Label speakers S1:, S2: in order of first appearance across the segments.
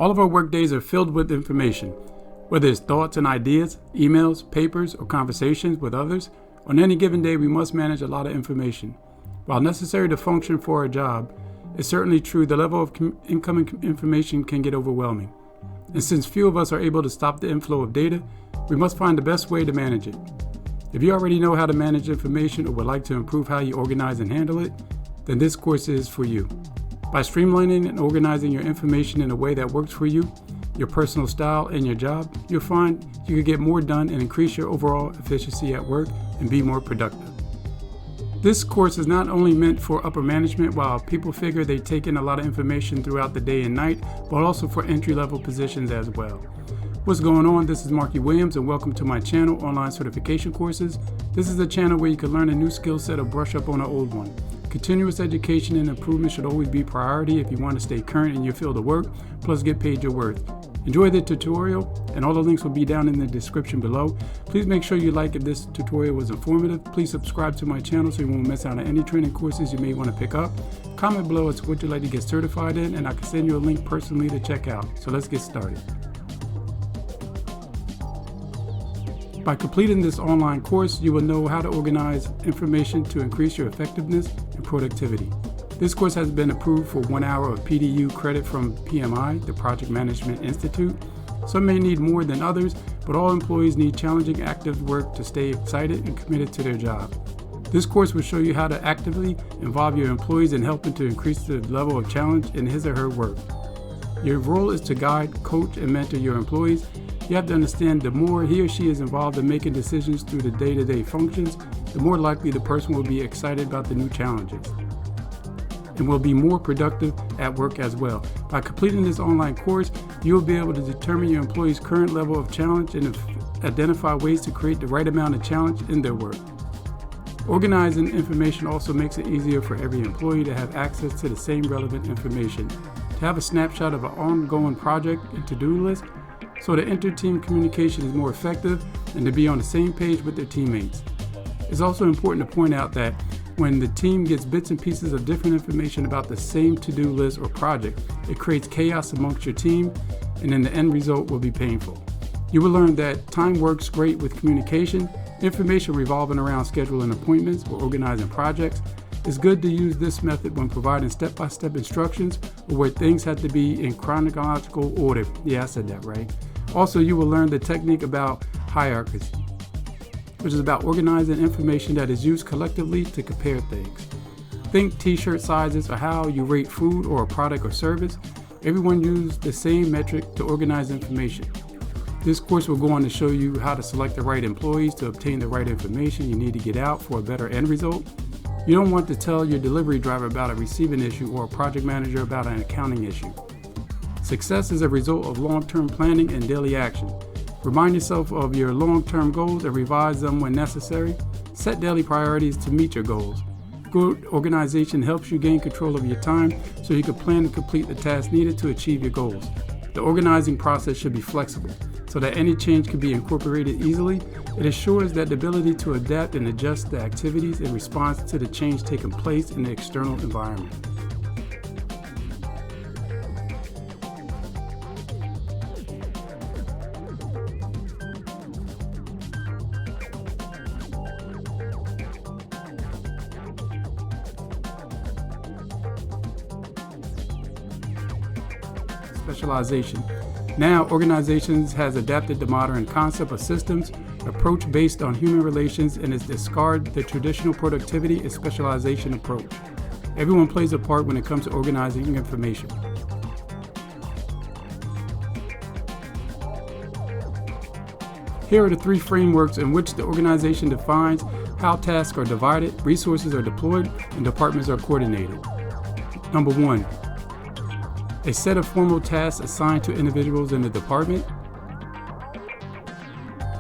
S1: All of our work days are filled with information. Whether it's thoughts and ideas, emails, papers, or conversations with others, on any given day we must manage a lot of information. While necessary to function for our job, it's certainly true the level of incoming information can get overwhelming. And since few of us are able to stop the inflow of data, we must find the best way to manage it. If you already know how to manage information or would like to improve how you organize and handle it, then this course is for you. By streamlining and organizing your information in a way that works for you, your personal style, and your job, you'll find you can get more done and increase your overall efficiency at work and be more productive. This course is not only meant for upper management while people figure they take in a lot of information throughout the day and night, but also for entry-level positions as well. What's going on? This is Markie Williams and welcome to my channel, Online Certification Courses. This is a channel where you can learn a new skill set or brush up on an old one. Continuous education and improvement should always be a priority if you want to stay current in your field of work, plus get paid your worth. Enjoy the tutorial, and all the links will be down in the description below. Please make sure you like if this tutorial was informative. Please subscribe to my channel so you won't miss out on any training courses you may want to pick up. Comment below as to what you'd like to get certified in, and I can send you a link personally to check out. So let's get started. By completing this online course, you will know how to organize information to increase your effectiveness and productivity. This course has been approved for 1 hour of PDU credit from PMI, the Project Management Institute. Some may need more than others, but all employees need challenging, active work to stay excited and committed to their job. This course will show you how to actively involve your employees in helping to increase the level of challenge in his or her work. Your role is to guide, coach, and mentor your employees. You have to understand the more he or she is involved in making decisions through the day-to-day functions, the more likely the person will be excited about the new challenges and will be more productive at work as well. By completing this online course, you will be able to determine your employees' current level of challenge and identify ways to create the right amount of challenge in their work. Organizing information also makes it easier for every employee to have access to the same relevant information, to have a snapshot of an ongoing project and to-do list, so the inter-team communication is more effective and to be on the same page with their teammates. It's also important to point out that when the team gets bits and pieces of different information about the same to-do list or project, it creates chaos amongst your team, and then the end result will be painful. You will learn that time works great with communication, information revolving around scheduling appointments or organizing projects. It's good to use this method when providing step-by-step instructions or where things have to be in chronological order. Yeah, I said that right. Also, you will learn the technique about hierarchies, which is about organizing information that is used collectively to compare things. Think t-shirt sizes or how you rate food or a product or service. Everyone uses the same metric to organize information. This course will go on to show you how to select the right employees to obtain the right information you need to get out for a better end result. You don't want to tell your delivery driver about a receiving issue or a project manager about an accounting issue. Success is a result of long-term planning and daily action. Remind yourself of your long-term goals and revise them when necessary. Set daily priorities to meet your goals. Good organization helps you gain control of your time so you can plan and complete the tasks needed to achieve your goals. The organizing process should be flexible so that any change can be incorporated easily. It assures that the ability to adapt and adjust the activities in response to the change taking place in the external environment. Specialization. Now, organizations has adapted the modern concept of systems, approach based on human relations, and has discarded the traditional productivity and specialization approach. Everyone plays a part when it comes to organizing information. Here are the 3 frameworks in which the organization defines how tasks are divided, resources are deployed, and departments are coordinated. Number 1. A set of formal tasks assigned to individuals in the department.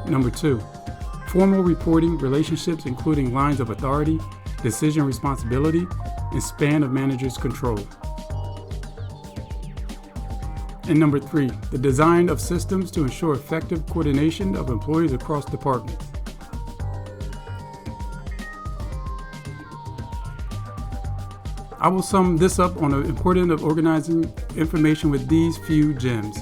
S1: Number 2, formal reporting relationships including lines of authority, decision responsibility, and span of manager's control. And number 3, the design of systems to ensure effective coordination of employees across departments. I will sum this up on the importance of organizing information with these few gems.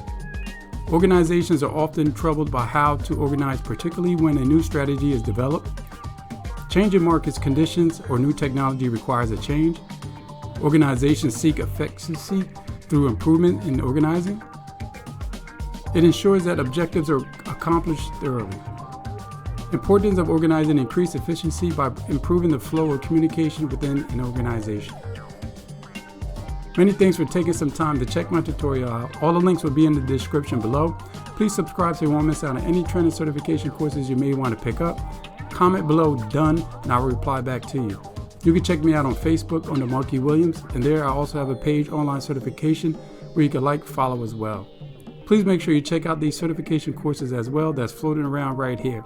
S1: Organizations are often troubled by how to organize, particularly when a new strategy is developed. Changing market conditions or new technology requires a change. Organizations seek efficiency through improvement in organizing. It ensures that objectives are accomplished thoroughly. Importance of organizing increased efficiency by improving the flow of communication within an organization. Many thanks for taking some time to check my tutorial out. All the links will be in the description below. Please subscribe so you won't miss out on any training certification courses you may want to pick up. Comment below "done" and I will reply back to you. You can check me out on Facebook under Markie Williams, and there I also have a page, online certification, where you can follow as well. Please make sure you check out these certification courses as well that's floating around right here.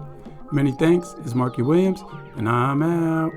S1: Many thanks. It's Markie Williams, and I'm out.